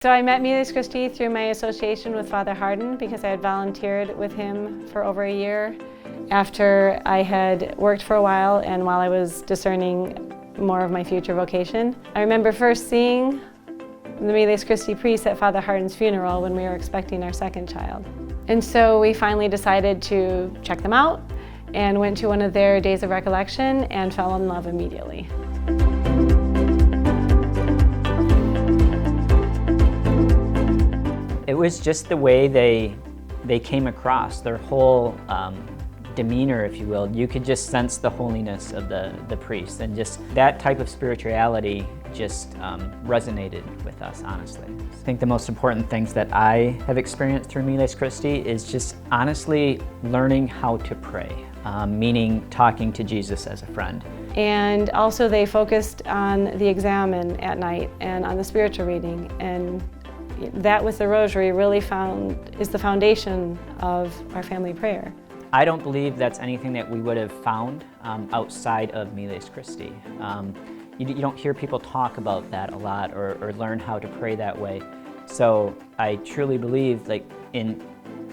So I met Miles Christi through my association with Father Hardin because I had volunteered with him for over a year after I had worked for a while and while I was discerning more of my future vocation. I remember first seeing the Miles Christi priest at Father Hardin's funeral when we were expecting our second child. And so we finally decided to check them out and went to one of their days of recollection and fell in love immediately. It was just the way they came across, their whole demeanor, if you will. You could just sense the holiness of the priest, and just that type of spirituality just resonated with us, honestly. I think the most important things that I have experienced through Miles Christi is just honestly learning how to pray, meaning talking to Jesus as a friend. And also they focused on the examen at night and on the spiritual reading, and that with the rosary really is the foundation of our family prayer. I don't believe that's anything that we would have found outside of Miles Christi. You don't hear people talk about that a lot or learn how to pray that way. So I truly believe,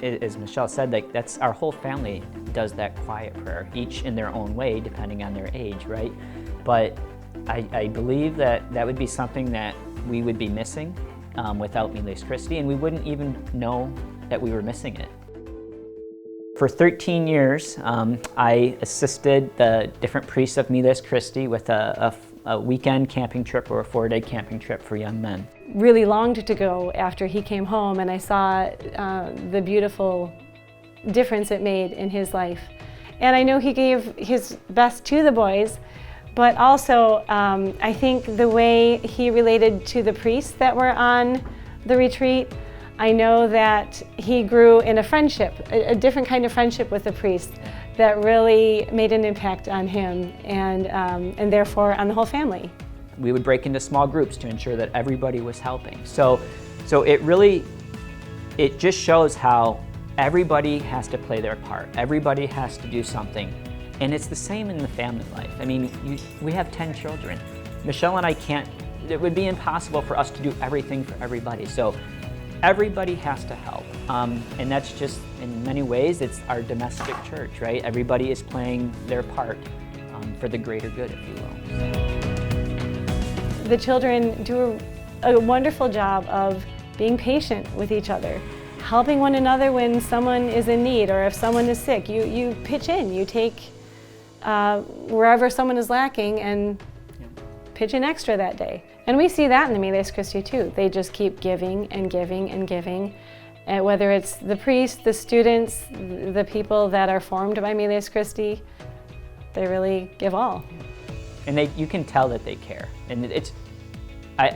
as Michelle said, that's our whole family does that quiet prayer, each in their own way, depending on their age, right? But I believe that would be something that we would be missing without Miles Christi, and we wouldn't even know that we were missing it. For 13 years, I assisted the different priests of Miles Christi with a weekend camping trip or a 4-day camping trip for young men. Really longed to go after he came home, and I saw the beautiful difference it made in his life. And I know he gave his best to the boys, but also I think the way he related to the priests that were on the retreat, I know that he grew in a friendship, a different kind of friendship with the priest that really made an impact on him and therefore on the whole family. We would break into small groups to ensure that everybody was helping. So it just shows how everybody has to play their part. Everybody has to do something. And it's the same in the family life. I mean, we have 10 children. Michelle and I it would be impossible for us to do everything for everybody. So everybody has to help. And that's just, in many ways, it's our domestic church, right? Everybody is playing their part for the greater good, if you will. The children do a wonderful job of being patient with each other, helping one another when someone is in need or if someone is sick. You pitch in, you take wherever someone is lacking and pitch in extra that day. And we see that in the Miles Christi too. They just keep giving and giving and giving. And whether it's the priests, the students, the people that are formed by Miles Christi, they really give all. And you can tell that they care. And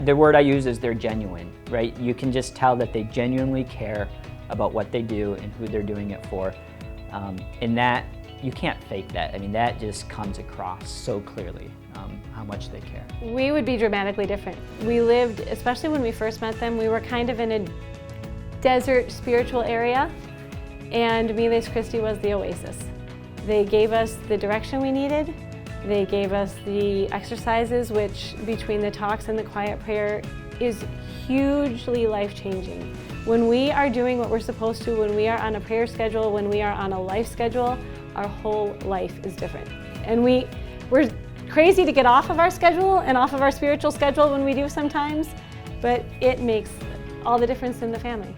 the word I use is they're genuine, right? You can just tell that they genuinely care about what they do and who they're doing it for. And that, you can't fake that. I mean, that just comes across so clearly, how much they care. We would be dramatically different. We lived, especially when we first met them, we were kind of in a desert spiritual area, and Miles Christi was the oasis. They gave us the direction we needed. They gave us the exercises, which between the talks and the quiet prayer is hugely life-changing. When we are doing what we're supposed to, when we are on a prayer schedule, when we are on a life schedule, our whole life is different. And we're crazy to get off of our schedule and off of our spiritual schedule when we do sometimes, but it makes all the difference in the family.